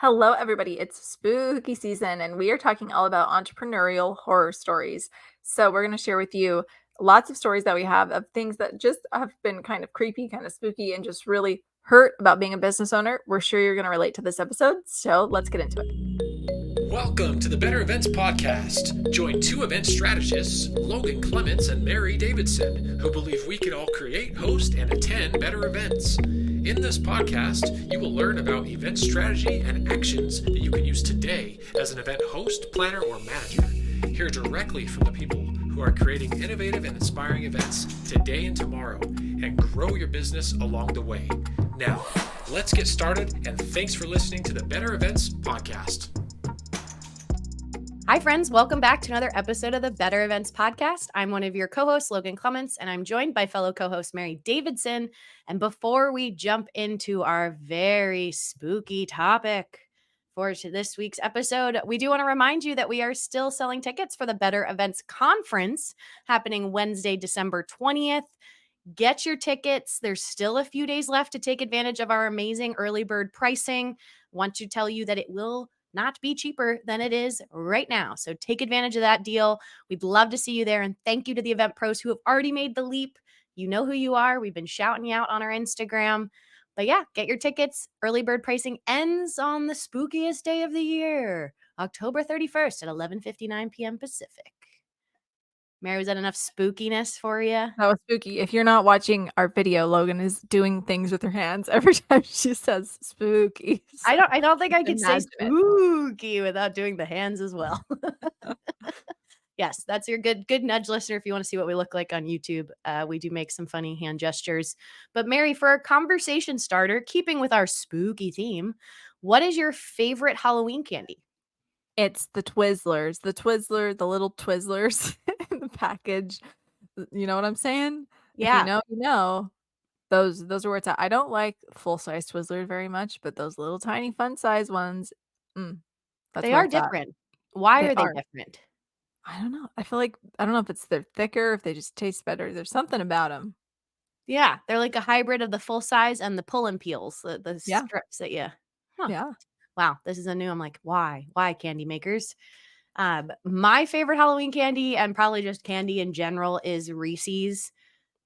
Hello, everybody. It's spooky season, and we are talking all about entrepreneurial horror stories. So, we're going to share with you lots of stories that we have of things that just have been kind of creepy, kind of spooky, and just really hurt about being a business owner. We're sure you're going to relate to this episode. So, let's get into it. Welcome to the Better Events Podcast. Join two event strategists, Logan Clements and Mary Davidson, who believe we can all create, host, and attend better events. In this podcast, you will learn about event strategy and actions that you can use today as an event host, planner, or manager. Hear directly from the people who are creating innovative and inspiring events today and tomorrow, and grow your business along the way. Now, let's get started, and thanks for listening to the Better Events Podcast. Hi, friends. Welcome back to another episode of the Better Events Podcast. I'm one of your co-hosts, Logan Clements, and I'm joined by fellow co-host Mary Davidson. And before we jump into our very spooky topic for this week's episode, we do want to remind you that we are still selling tickets for the Better Events Conference happening Wednesday, December 20th. Get your tickets. There's still a few days left to take advantage of our amazing early bird pricing. Want to tell you that it will not be cheaper than it is right now. So take advantage of that deal. We'd love to see you there. And thank you to the event pros who have already made the leap. You know who you are. We've been shouting you out on our Instagram. But yeah, get your tickets. Early bird pricing ends on the spookiest day of the year, October 31st at 11:59 p.m. Pacific. Mary, was that enough spookiness for you? That was spooky. If you're not watching our video, Logan is doing things with her hands every time she says spooky. I don't think I could say Imagine it. spooky without doing the hands as well. Yes, that's your good nudge listener if you want to see what we look like on YouTube. We do make some funny hand gestures. But Mary, for our conversation starter, keeping with our spooky theme, what is your favorite Halloween candy? It's the Twizzlers, the little Twizzlers in the package. You know what I'm saying? If you Yeah, know, you know. Those are where it's at. I don't like full-size Twizzlers very much, but those little tiny fun size ones, that's they where are it's at. different. Why They are they are. different? I don't know. I feel like I don't know if it's they're thicker, if they just taste better. There's something about them. Yeah, they're like a hybrid of the full size and the pull and peels, the Yeah, strips that you. Huh. yeah. Wow, this is a new. I'm like, why? Why candy makers? My favorite Halloween candy and probably just candy in general is Reese's.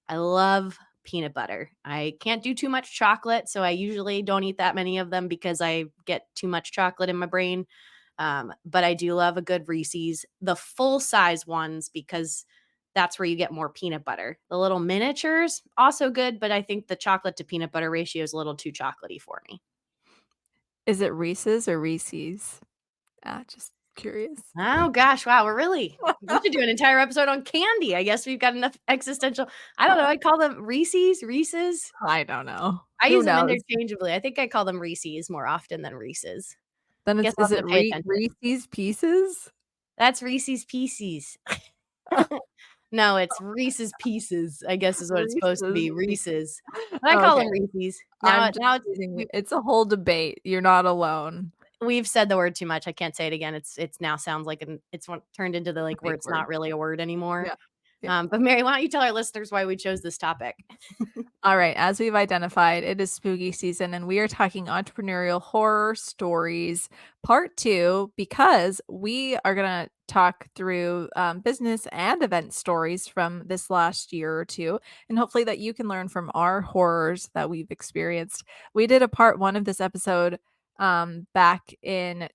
I love peanut butter. I can't do too much chocolate, so I usually don't eat that many of them because I get too much chocolate in my brain. But I do love a good Reese's, the full size ones, because that's where you get more peanut butter. The little miniatures, also good, but I think the chocolate to peanut butter ratio is a little too chocolatey for me. Is it Reese's or Reese's? Just curious. Oh gosh, wow, we should do an entire episode on candy. I guess we've got enough existential. I don't know. I call them Reese's. I don't know. I Who use them knows? interchangeably. I think I call them Reese's more often than Reese's. Then I it's guess I'll is have it to pay attention. Reese's Pieces? That's Reese's Pieces. No, it's Reese's Pieces, I guess is what it's supposed to Reese's be, Pieces. Reese's. But I call Okay. them Reese's. I'm Now just now it's teasing you. we It's a whole debate. You're not alone. we've said the word too much. I can't say it again. It's now sounds like it's turned into the, like, where Fake it's word. not really a word anymore. Yeah. Yeah. But Mary, why don't you tell our listeners why we chose this topic? All right. As we've identified, it is spooky season, and we are talking entrepreneurial horror stories part 2 because we are going to talk through business and event stories from this last year or two, and hopefully that you can learn from our horrors that we've experienced. We did a part 1 of this episode back in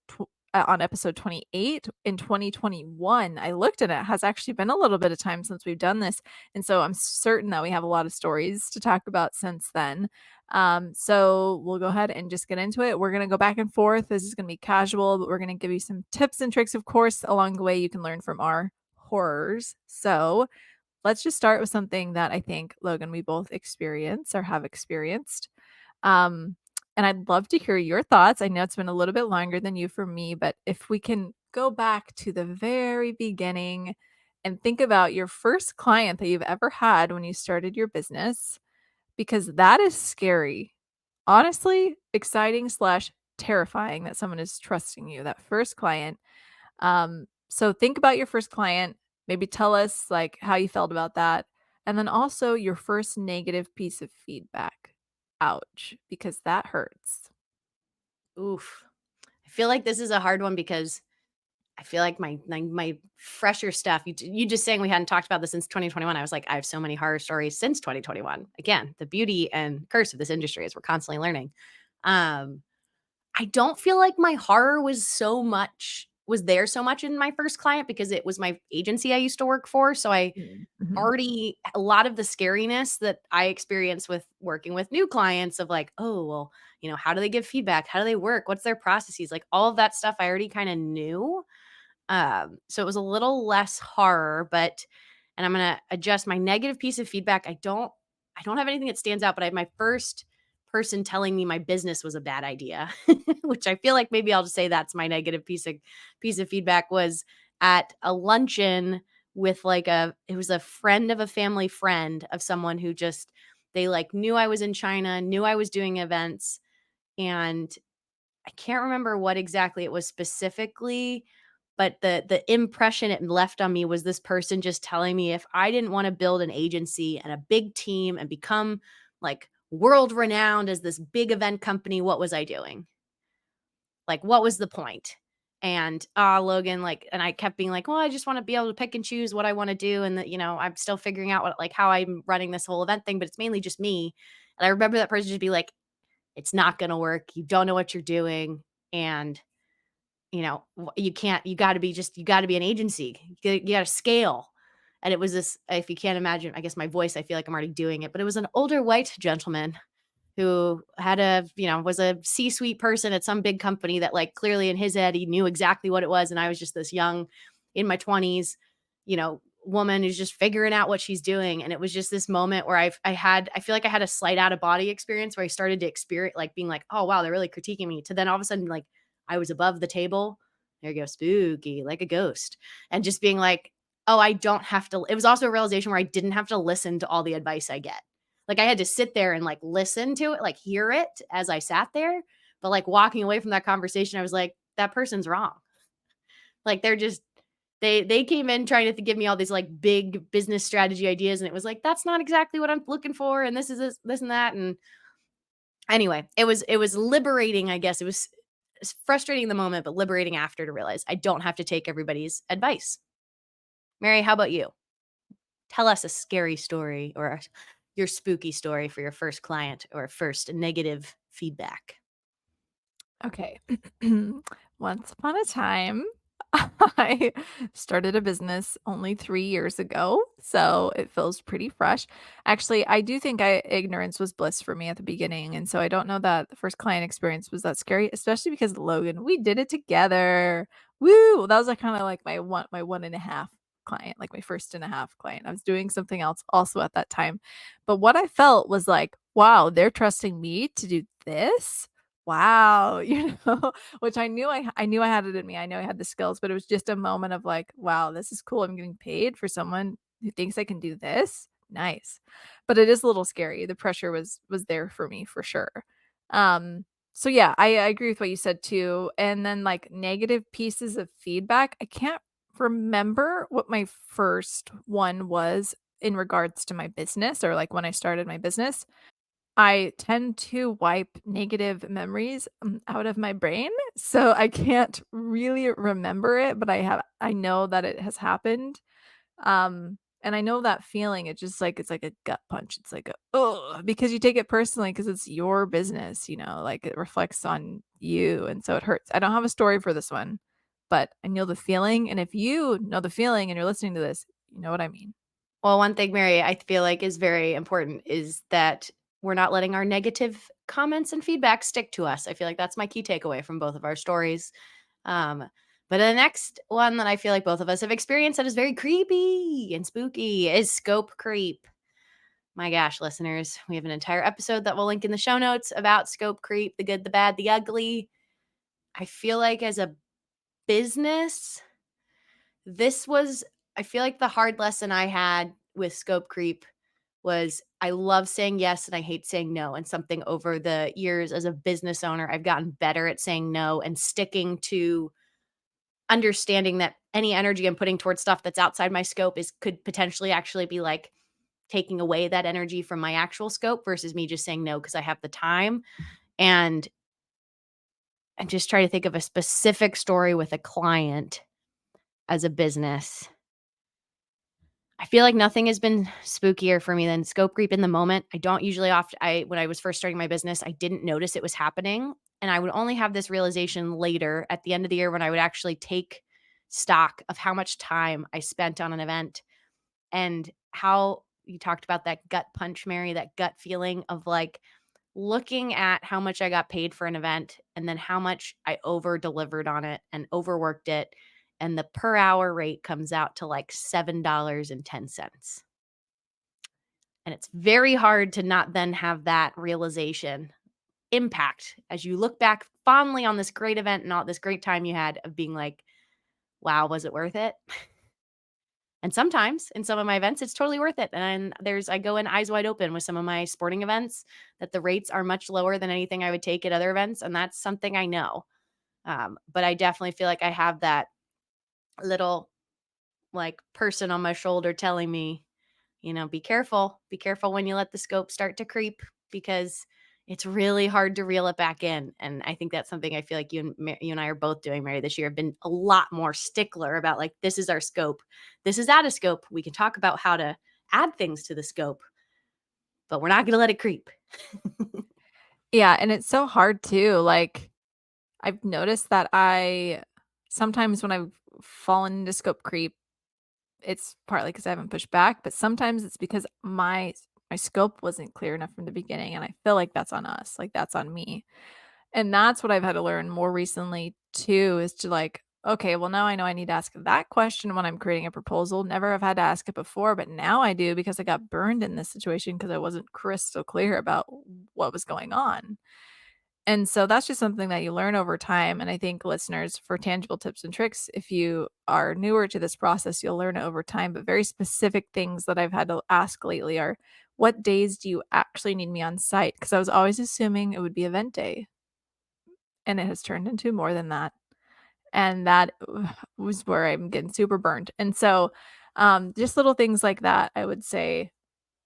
on episode 28 in 2021. I looked at it. It has actually been a little bit of time since we've done this. And so I'm certain that we have a lot of stories to talk about since then. So we'll go ahead and just get into it. We're going to go back and forth. This is going to be casual, but we're going to give you some tips and tricks, of course, along the way you can learn from our horrors. So let's just start with something that I think, Logan, we both experience or have experienced. And I'd love to hear your thoughts. I know it's been a little bit longer than you for me, but if we can go back to the very beginning and think about your first client that you've ever had when you started your business, because that is scary. Honestly, exciting slash terrifying that someone is trusting you, that first client. So think about your first client. Maybe tell us like how you felt about that. And then also your first negative piece of feedback. Ouch, because that hurts. Oof. feel like this is a hard one because I feel like my fresher stuff, you just saying we hadn't talked about this since 2021. I was like, I have so many horror stories since 2021. Again, the beauty and curse of this industry is we're constantly learning. Um, I don't feel like my horror was there so much in my first client because it was my agency I used to work for. So I Mhm. already a lot of the scariness that I experience with working with new clients of like, oh, well, how do they give feedback? How do they work? What's their processes? Like all of that stuff I already kind of knew. So it was a little less horror, but and I'm gonna adjust my negative piece of feedback. I don't have anything that stands out, but I have my first person telling me my business was a bad idea, which I feel like maybe I'll just say that's my negative piece of feedback was at a luncheon with it was a friend of a family friend of someone who just they like knew I was in China, knew I was doing events, and I can't remember what exactly it was specifically, but the impression it left on me was this person just telling me if I didn't want to build an agency and a big team and become like world renowned as this big event company, what was I doing? Like, what was the point? And Logan, and I kept being like, well, I just want to be able to pick and choose what I want to do. And that, I'm still figuring out how I'm running this whole event thing, but it's mainly just me. And I remember that person just be like, it's not going to work. You don't know what you're doing. And you can't, you got to be an agency. You got to scale. And it was this, if you can't imagine, I guess my voice, I feel like I'm already doing it, but it was an older white gentleman who was a C-suite person at some big company that clearly in his head, he knew exactly what it was. And I was just this young in my 20s, woman who's just figuring out what she's doing. And it was just this moment where I feel like I had a slight out of body experience where I started to experience being like, oh, wow, they're really critiquing me, to then all of a sudden, I was above the table. There you go. Spooky, like a ghost. And just being like, oh, I don't have to. It was also a realization where I didn't have to listen to all the advice I get. I had to sit there and listen to it, hear it as I sat there. But walking away from that conversation, I was like, that person's wrong. They're just they came in trying to give me all these big business strategy ideas, and it was like, that's not exactly what I'm looking for, and this is this and that. And anyway, it was liberating, I guess. It's frustrating in the moment, but liberating after, to realize I don't have to take everybody's advice. Mary, how about you? Tell us a scary story or your spooky story for your first client or first negative feedback. Okay. Once upon a time, I started a business only 3 years ago, so it feels pretty fresh. Actually, I do think ignorance was bliss for me at the beginning, and so I don't know that the first client experience was that scary, especially because Logan, we did it together. Woo! That was kinda like my 1.5 client, like my first and a half client. I was doing something else also at that time. But what I felt was like, "Wow, they're trusting me to do this? Wow," which I knew I had it in me. I know I had the skills, but it was just a moment of like, wow, this is cool. I'm getting paid for someone who thinks I can do this. Nice. But it is a little scary. The pressure was there for me for sure. So yeah, I agree with what you said too. And then negative pieces of feedback, I can't remember what my first one was in regards to my business or when I started my business. I tend to wipe negative memories, out of my brain, so I can't really remember it, but I know that it has happened, and I know that feeling. It's just it's like a gut punch. It's like a, ugh, because you take it personally because it's your business, it reflects on you, and so it hurts. I don't have a story for this one, but I know the feeling, and if you know the feeling and you're listening to this, you know what I mean. Well, one thing, Mary, I feel like is very important is that we're not letting our negative comments and feedback stick to us. I feel like that's my key takeaway from both of our stories. Um, but the next one that I feel like both of us have experienced that is very creepy and spooky is scope creep. My gosh, listeners, we have an entire episode that we'll link in the show notes about scope creep, the good, the bad, the ugly. I feel like as a business, I feel like the hard lesson I had with scope creep was I love saying yes and I hate saying no. And something over the years as a business owner, I've gotten better at saying no and sticking to understanding that any energy I'm putting towards stuff that's outside my scope could potentially actually be taking away that energy from my actual scope versus me just saying no because I have the time. And I'm just trying to think of a specific story with a client as a business. I feel like nothing has been spookier for me than scope creep in the moment. I don't usually when I was first starting my business, I didn't notice it was happening. And I would only have this realization later at the end of the year when I would actually take stock of how much time I spent on an event and how you talked about that gut punch, Mary, that gut feeling of like looking at how much I got paid for an event and then how much I over delivered on it and overworked it. And the per hour rate comes out to like $7.10. And it's very hard to not then have that realization impact as you look back fondly on this great event and all this great time you had of being like, wow, was it worth it? And sometimes in some of my events, it's totally worth it. And I go in eyes wide open with some of my sporting events that the rates are much lower than anything I would take at other events. And that's something I know. But I definitely feel like I have that little like person on my shoulder telling me, be careful. Be careful when you let the scope start to creep because it's really hard to reel it back in. And I think that's something I feel like you and I are both doing, Mary, this year. Have been a lot more stickler about like, this is our scope. This is out of scope. We can talk about how to add things to the scope, but we're not going to let it creep. Yeah, and it's so hard too. Like I've noticed that I sometimes when I've fallen into scope creep, it's partly because I haven't pushed back, but sometimes it's because my scope wasn't clear enough from the beginning, and I feel like that's on us, like, that's on me. And that's what I've had to learn more recently too, is to like, okay, well, now I know I need to ask that question when I'm creating a proposal. Never have had to ask it before, but now I do because I got burned in this situation because I wasn't crystal clear about what was going on. And so that's just something that you learn over time. And I think listeners, for tangible tips and tricks, if you are newer to this process, you'll learn it over time. But very specific things that I've had to ask lately are, what days do you actually need me on site? Because I was always assuming it would be event day, and it has turned into more than that. And that was where I'm getting super burned. And so just little things like that, I would say,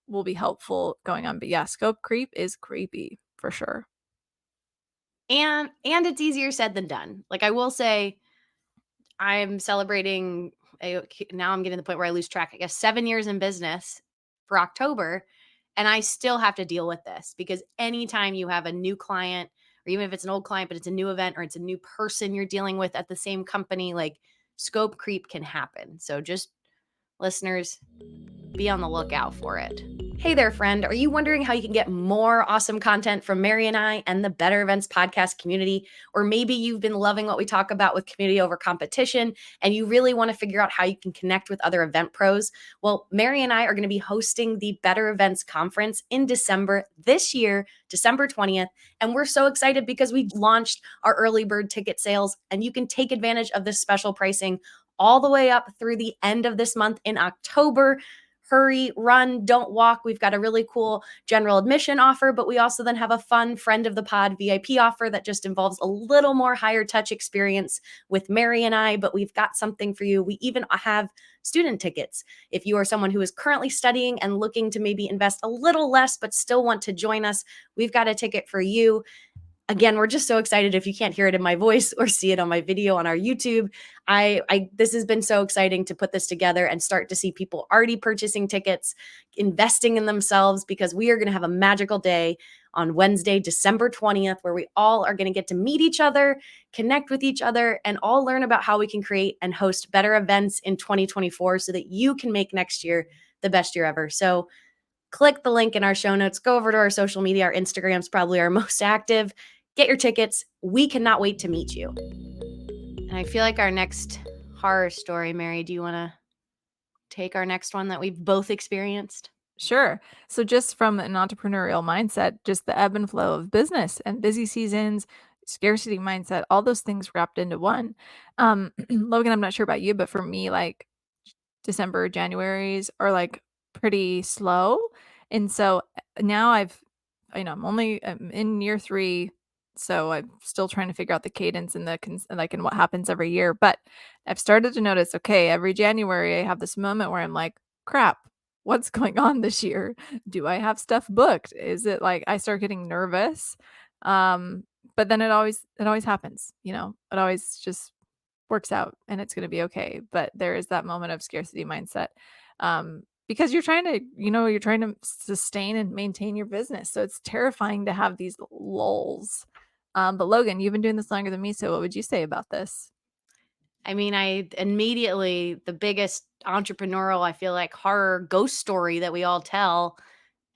will be helpful going on. But yeah, scope creep is creepy for sure. And it's easier said than done. Like I will say, I'm celebrating now I'm getting to the point where I lose track. I guess 7 years in business for October, and I still have to deal with this because anytime you have a new client, or even if it's an old client, but it's a new event or it's a new person you're dealing with at the same company, like scope creep can happen. So just listeners, be on the lookout for it. Hey there, friend. Are you wondering how you can get more awesome content from Mary and I and the Better Events podcast community? Or maybe you've been loving what we talk about with community over competition and you really want to figure out how you can connect with other event pros? Well, Mary and I are going to be hosting the Better Events conference in December this year, December 20th. And we're so excited because we launched our early bird ticket sales and you can take advantage of this special pricing all the way up through the end of this month in October. Hurry, run, don't walk. We've got a really cool general admission offer, but we also then have a fun friend of the pod VIP offer that just involves a little more higher touch experience with Mary and I, but we've got something for you. We even have student tickets. If you are someone who is currently studying and looking to maybe invest a little less, but still want to join us, we've got a ticket for you. Again, we're just so excited. If you can't hear it in my voice or see it on my video on our YouTube, this has been so exciting to put this together and start to see people already purchasing tickets, investing in themselves, because we are going to have a magical day on Wednesday, December 20th, where we all are going to get to meet each other, connect with each other, and all learn about how we can create and host better events in 2024 so that you can make next year the best year ever. So click the link in our show notes, go over to our social media. Our Instagram's probably our most active. Get your tickets. We cannot wait to meet you. And I feel like our next horror story, Mary, do you want to take our next one that we've both experienced? Sure. So just from an entrepreneurial mindset, just the ebb and flow of business and busy seasons, scarcity mindset, all those things wrapped into one. Logan, I'm not sure about you, but for me, like December, January's are like pretty slow. And so now I'm in year 3, so I'm still trying to figure out the cadence and and what happens every year. But I've started to notice, okay, every January I have this moment where I'm like, crap, what's going on this year? Do I have stuff booked? Is it like I start getting nervous? but then it always happens, it always just works out and it's going to be okay. But there is that moment of scarcity mindset, because you're trying to sustain and maintain your business. So it's terrifying to have these lulls. But Logan, you've been doing this longer than me. So what would you say about this? I mean, I immediately, the biggest entrepreneurial, I feel like, horror ghost story that we all tell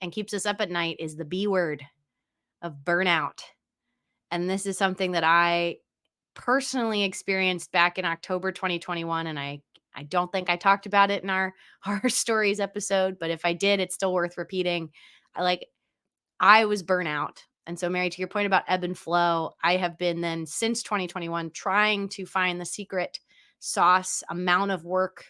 and keeps us up at night is the B word of burnout. And this is something that I personally experienced back in October 2021. And I don't think I talked about it in our horror stories episode, but if I did, it's still worth repeating. I was burnout. And so, Mary, to your point about ebb and flow, I have been then since 2021 trying to find the secret sauce amount of work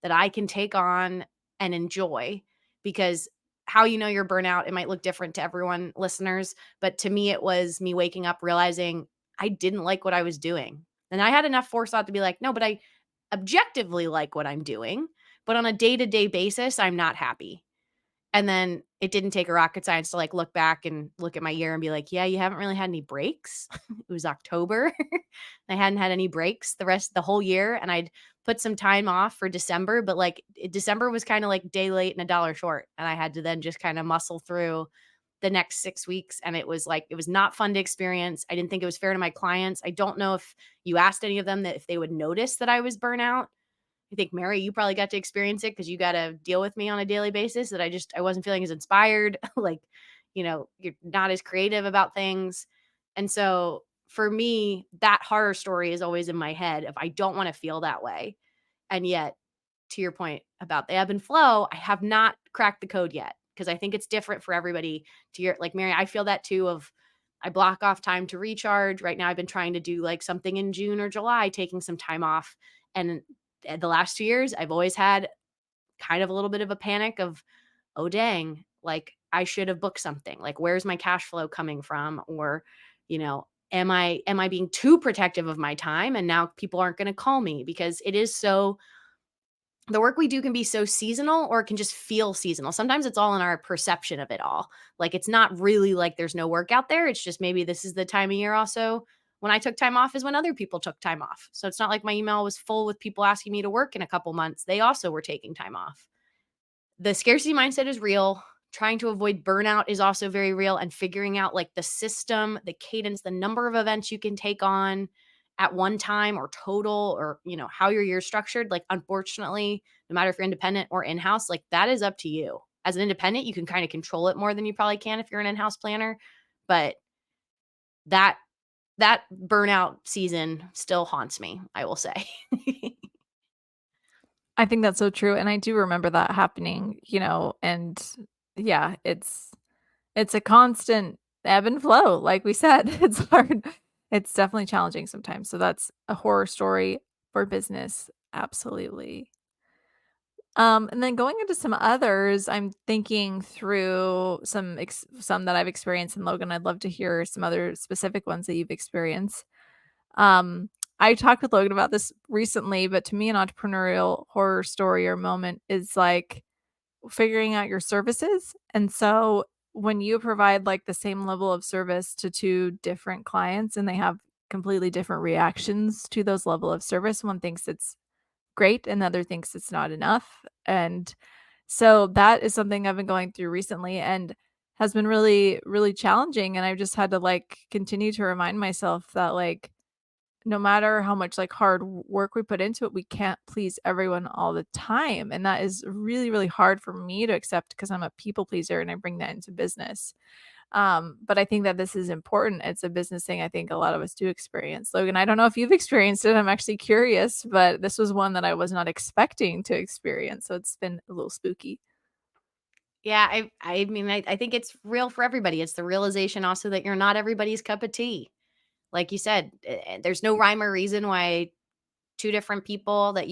that I can take on and enjoy. Because how you know you're burnout, it might look different to everyone, listeners. But to me, it was me waking up realizing I didn't like what I was doing. And I had enough forethought to be like, no, but I objectively like what I'm doing. But on a day to day basis, I'm not happy. And then it didn't take a rocket science to like look back and look at my year and be like, yeah, you haven't really had any breaks. It was October. I hadn't had any breaks the whole year. And I'd put some time off for December, but December was kind of like day late and a dollar short. And I had to then just kind of muscle through the next 6 weeks. And it was not fun to experience. I didn't think it was fair to my clients. I don't know if you asked any of them that if they would notice that I was burnout. I think, Mary, you probably got to experience it because you got to deal with me on a daily basis that I wasn't feeling as inspired. You're not as creative about things. And so for me, that horror story is always in my head if I don't want to feel that way. And yet, to your point about the ebb and flow, I have not cracked the code yet because I think it's different for everybody. Like Mary, I feel that too I block off time to recharge. Right now, I've been trying to do like something in June or July, taking some time off. And the last 2 years, I've always had kind of a little bit of a panic of, oh, dang, like I should have booked something. Like, where's my cash flow coming from? Or, am I being too protective of my time? And now people aren't going to call me because the work we do can be so seasonal or it can just feel seasonal. Sometimes it's all in our perception of it all. Like it's not really like there's no work out there. It's just maybe this is the time of year also when I took time off is when other people took time off. So it's not like my email was full with people asking me to work in a couple months. They also were taking time off. The scarcity mindset is real. Trying to avoid burnout is also very real, and figuring out like the system, the cadence, the number of events you can take on at one time or total, or how your year's structured. Like, unfortunately, no matter if you're independent or in-house, like that is up to you. As an independent, you can kind of control it more than you probably can if you're an in-house planner. But that that burnout season still haunts me, I will say. I think that's so true, and I do remember that happening, and yeah, it's a constant ebb and flow, like we said. It's hard. It's definitely challenging sometimes. So that's a horror story for business, absolutely. And then going into some others, I'm thinking through some that I've experienced, and Logan, I'd love to hear some other specific ones that you've experienced. Um, I talked with Logan about this recently, but to me, an entrepreneurial horror story or moment is like figuring out your services. And so when you provide like the same level of service to two different clients and they have completely different reactions to those level of service, one thinks it's great and the other thinks it's not enough. And so that is something I've been going through recently and has been really, really challenging. And I've just had to like continue to remind myself that like no matter how much like hard work we put into it, we can't please everyone all the time. And that is really, really hard for me to accept because I'm a people pleaser and I bring that into business. But I think that this is important. It's a business thing I think a lot of us do experience. Logan, I don't know if you've experienced it. I'm actually curious, but this was one that I was not expecting to experience. So it's been a little spooky. Yeah, I mean, I think it's real for everybody. It's the realization also that you're not everybody's cup of tea. Like you said, there's no rhyme or reason why two different people that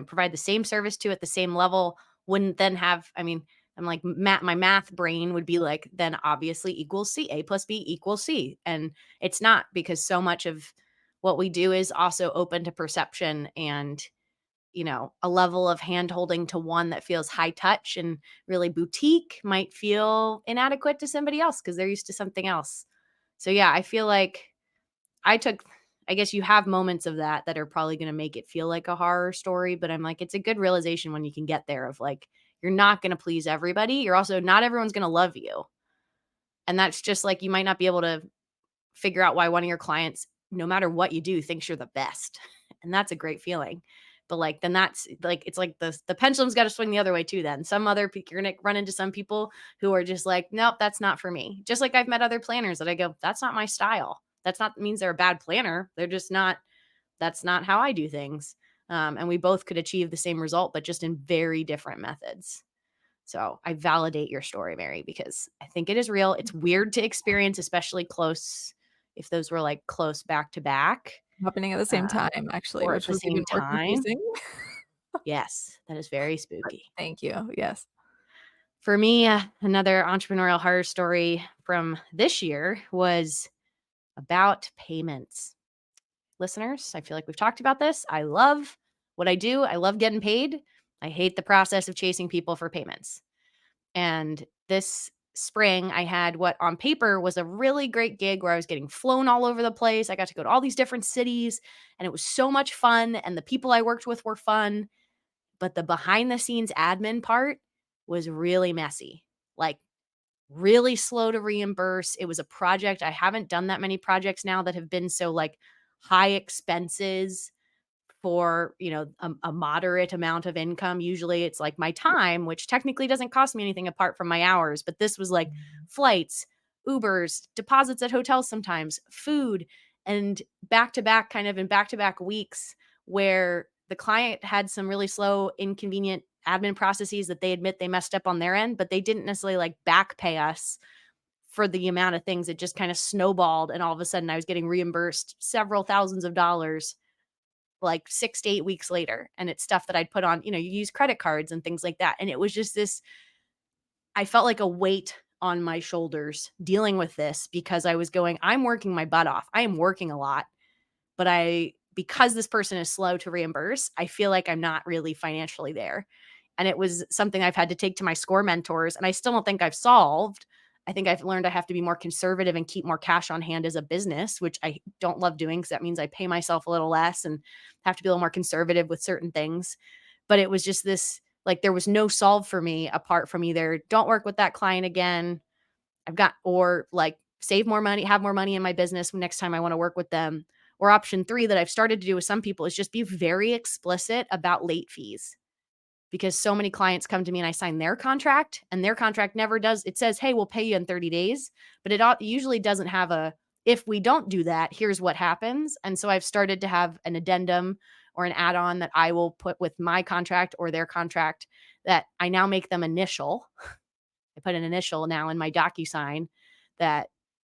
provide the same service to at the same level wouldn't then have, I mean, I'm like, my math brain would be like, then obviously equals C, A plus B equals C. And it's not, because so much of what we do is also open to perception and, a level of hand holding to one that feels high touch and really boutique might feel inadequate to somebody else because they're used to something else. So yeah, I feel like I guess you have moments of that are probably going to make it feel like a horror story, but I'm like, it's a good realization when you can get there of like, you're not going to please everybody. You're also not everyone's going to love you. And that's just like, you might not be able to figure out why one of your clients, no matter what you do, thinks you're the best. And that's a great feeling. But like, then that's like, it's like the pendulum's got to swing the other way too. Then some other people, you're going to run into some people who are just like, nope, that's not for me. Just like I've met other planners that I go, that's not my style. That's not means they're a bad planner. They're just not, that's not how I do things. And we both could achieve the same result, but just in very different methods. So I validate your story, Mary, because I think it is real. It's weird to experience, especially close, if those were like close back to back, Happening at the same time, actually, or at which the was even same more time. confusing. Yes, that is very spooky. Thank you. Yes. For me, another entrepreneurial horror story from this year was about payments. Listeners, I feel like we've talked about this. I love what I do. I love getting paid. I hate the process of chasing people for payments. And this spring, I had what on paper was a really great gig where I was getting flown all over the place. I got to go to all these different cities, and it was so much fun. And the people I worked with were fun. But the behind the scenes admin part was really messy, like really slow to reimburse. It was a project. I haven't done that many projects now that have been so like high expenses for, a moderate amount of income. Usually it's like my time, which technically doesn't cost me anything apart from my hours, but this was like flights, Ubers, deposits at hotels sometimes, food, and back to back kind of in back to back weeks where the client had some really slow, inconvenient admin processes that they admit they messed up on their end, but they didn't necessarily like back pay us for the amount of things. It just kind of snowballed. And all of a sudden I was getting reimbursed several thousands of dollars like 6 to 8 weeks later. And it's stuff that I'd put on, you use credit cards and things like that. And it was just this, I felt like a weight on my shoulders dealing with this because I was going, I'm working my butt off. I am working a lot, but because this person is slow to reimburse, I feel like I'm not really financially there. And it was something I've had to take to my score mentors. And I still don't think I've solved. I think I've learned I have to be more conservative and keep more cash on hand as a business, which I don't love doing because that means I pay myself a little less and have to be a little more conservative with certain things. But it was just this, like, there was no solve for me apart from either don't work with that client again. Or like save more money, have more money in my business next time I want to work with them. Or option 3 that I've started to do with some people is just be very explicit about late fees, because so many clients come to me and I sign their contract and their contract never does. It says, hey, we'll pay you in 30 days, but it usually doesn't have if we don't do that, here's what happens. And so I've started to have an addendum or an add-on that I will put with my contract or their contract that I now make them initial. I put an initial now in my DocuSign that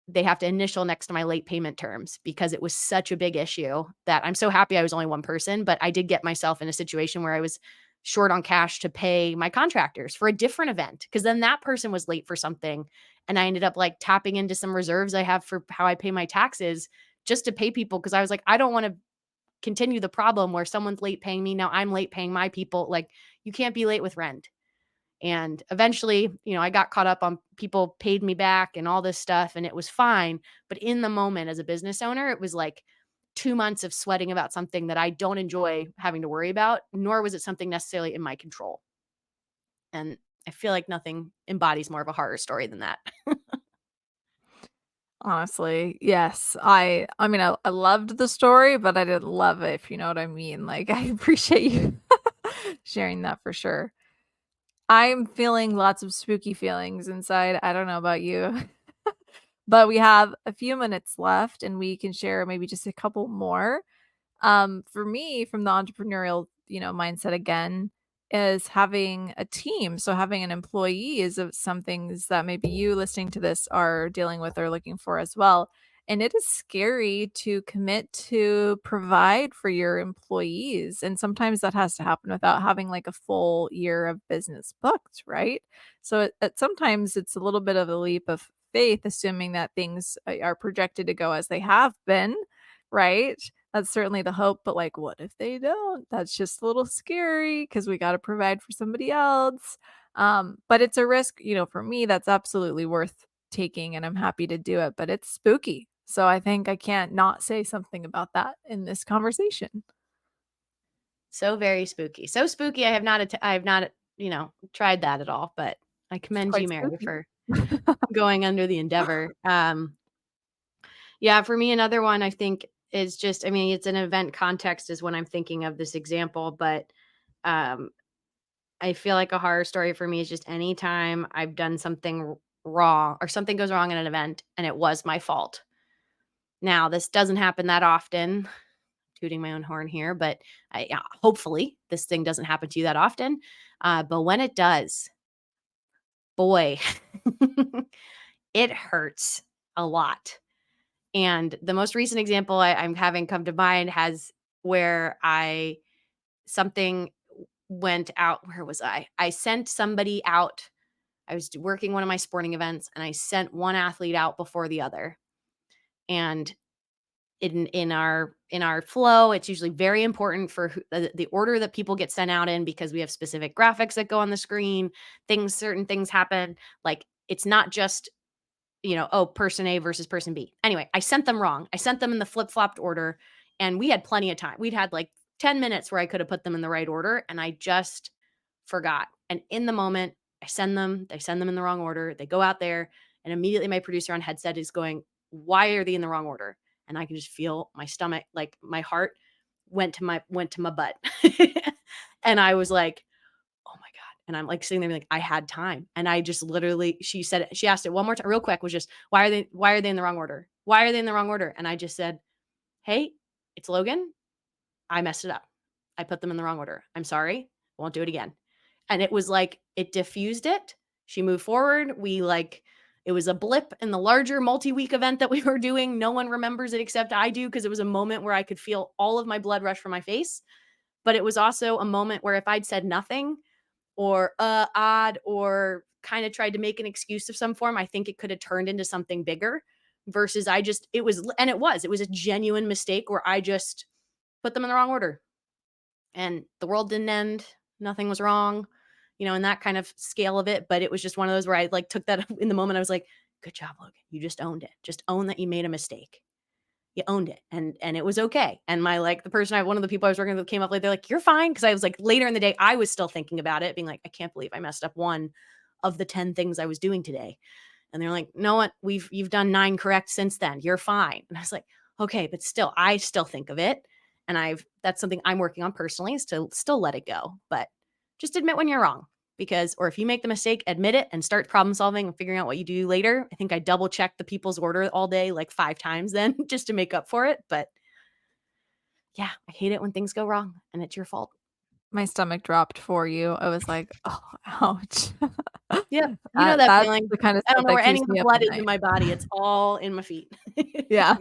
they have to initial next to my late payment terms because it was such a big issue that I'm so happy I was only one person, but I did get myself in a situation where I was short on cash to pay my contractors for a different event because then that person was late for something. And I ended up like tapping into some reserves I have for how I pay my taxes just to pay people because I was like, I don't want to continue the problem where someone's late paying me. Now I'm late paying my people. Like, you can't be late with rent. And eventually, I got caught up on people paid me back and all this stuff, and it was fine. But in the moment as a business owner, it was like 2 months of sweating about something that I don't enjoy having to worry about, nor was it something necessarily in my control. And I feel like nothing embodies more of a horror story than that. Honestly, yes. I loved the story, but I didn't love it, if you know what I mean. Like, I appreciate you sharing that for sure. I'm feeling lots of spooky feelings inside. I don't know about you. But we have a few minutes left and we can share maybe just a couple more. For me, from the entrepreneurial, mindset again, is having a team. So having an employee is some things that maybe you listening to this are dealing with or looking for as well. And it is scary to commit to provide for your employees. And sometimes that has to happen without having like a full year of business booked, right? So sometimes it's a little bit of a leap of faith, assuming that things are projected to go as they have been, right? That's certainly the hope, but, like, what if they don't? That's just a little scary because we gotta provide for somebody else. But it's a risk, for me, that's absolutely worth taking, and I'm happy to do it, but it's spooky. So I think I can't not say something about that in this conversation. So very spooky. So spooky. I have not, tried that at all, but I It's commend you, quite Mary, spooky. for going under the endeavor. Yeah, for me, another one I think is just, I mean, it's an event context is when I'm thinking of this example, but um, I feel like a horror story for me is just anytime I've done something wrong or something goes wrong in an event and it was my fault. Now, this doesn't happen that often, tooting my own horn here, but yeah, hopefully this thing doesn't happen to you that often. But when it does, boy, it hurts a lot. And the most recent example I'm having come to mind has where something went out. Where was I? I sent somebody out. I was working one of my sporting events and I sent one athlete out before the other. And in our flow, it's usually very important for the order that people get sent out in because we have specific graphics that go on the screen. Certain things happen. Like it's not just oh, person A versus person B. Anyway, I sent them wrong. I sent them in the flip-flopped order and we had plenty of time. We'd had like 10 minutes where I could have put them in the right order and I just forgot. And in the moment, they send them in the wrong order. They go out there and immediately my producer on headset is going, "Why are they in the wrong order?" And I can just feel my stomach, like my heart went to my butt. And I was like, "Oh my God." And I'm like sitting there like, I had time. And I just literally, she asked it one more time, real quick, was just, why are they in the wrong order? Why are they in the wrong order? And I just said, "Hey, it's Logan. I messed it up. I put them in the wrong order. I'm sorry. Won't do it again." And it was like, it diffused it. She moved forward. It was a blip in the larger multi-week event that we were doing. No one remembers it except I do because it was a moment where I could feel all of my blood rush from my face. But it was also a moment where if I'd said nothing, or odd, or kind of tried to make an excuse of some form, I think it could have turned into something bigger versus it was a genuine mistake where I just put them in the wrong order and the world didn't end. Nothing was wrong, in that kind of scale of it. But it was just one of those where I like took that in the moment. I was like, "Good job, Logan. You just owned it. Just own that you made a mistake. You owned it." And it was okay. And one of the people I was working with came up later, they're like, "You're fine." Cause I was like, later in the day, I was still thinking about it, being like, "I can't believe I messed up one of the 10 things I was doing today." And they're like, "No, what? You've done 9 correct since then. You're fine." And I was like, "Okay, but still, I still think of it." And that's something I'm working on personally, is to still let it go. But just admit when you're wrong. Or if you make the mistake, admit it and start problem solving and figuring out what you do later. I think I double checked the people's order all day, like 5 times then just to make up for it. But yeah, I hate it when things go wrong and it's your fault. My stomach dropped for you. I was like, "Oh, ouch." Yeah. You know that That's feeling. the kind of I don't stuff know that where any keeps of the me up blood at is in night. my body. It's all in my feet. Yeah.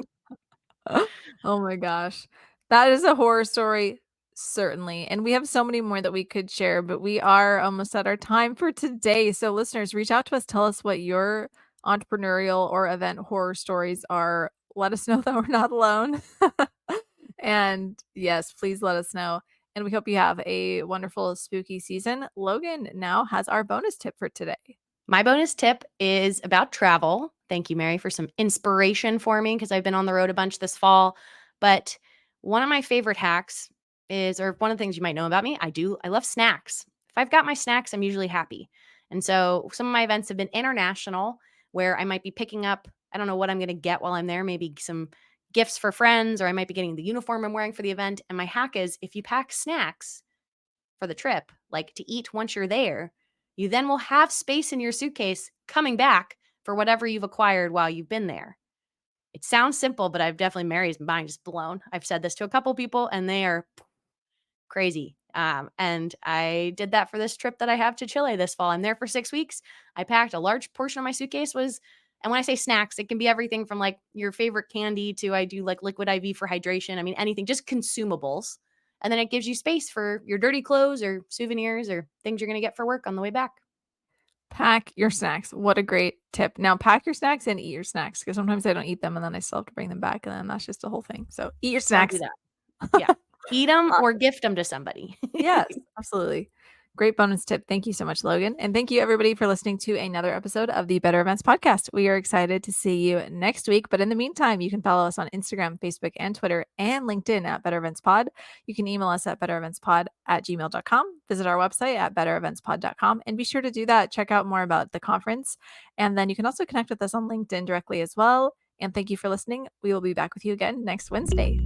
Oh my gosh. That is a horror story, certainly. And we have so many more that we could share, but we are almost at our time for today. So, listeners, reach out to us. Tell us what your entrepreneurial or event horror stories are. Let us know that we're not alone. And yes, please let us know. And we hope you have a wonderful spooky season. Logan now has our bonus tip for today. My bonus tip is about travel. Thank you, Mary, for some inspiration for me because I've been on the road a bunch this fall. But one of my favorite hacks or one of the things you might know about me, I love snacks. If I've got my snacks, I'm usually happy. And so some of my events have been international where I might be picking up, I don't know what I'm going to get while I'm there, maybe some gifts for friends, or I might be getting the uniform I'm wearing for the event. And my hack is if you pack snacks for the trip, like to eat once you're there, you then will have space in your suitcase coming back for whatever you've acquired while you've been there. It sounds simple, but Mary's mind is blown. I've said this to a couple people and they are crazy. And I did that for this trip that I have to Chile this fall. I'm there for 6 weeks. I packed a large portion of my suitcase and when I say snacks, it can be everything from like your favorite candy to I do like liquid IV for hydration. I mean, anything, just consumables. And then it gives you space for your dirty clothes or souvenirs or things you're going to get for work on the way back. Pack your snacks. What a great tip. Now, pack your snacks and eat your snacks because sometimes I don't eat them and then I still have to bring them back. And then that's just a whole thing. So, eat your Don't do snacks. that. Yeah. Eat them or gift them to somebody. Yes, absolutely. Great bonus tip. Thank you so much, Logan. And thank you, everybody, for listening to another episode of the Better Events Podcast. We are excited to see you next week. But in the meantime, you can follow us on Instagram, Facebook, and Twitter, and LinkedIn at Better Events Pod. You can email us at bettereventspod@gmail.com. Visit our website at bettereventspod.com. And be sure to do that. Check out more about the conference. And then you can also connect with us on LinkedIn directly as well. And thank you for listening. We will be back with you again next Wednesday.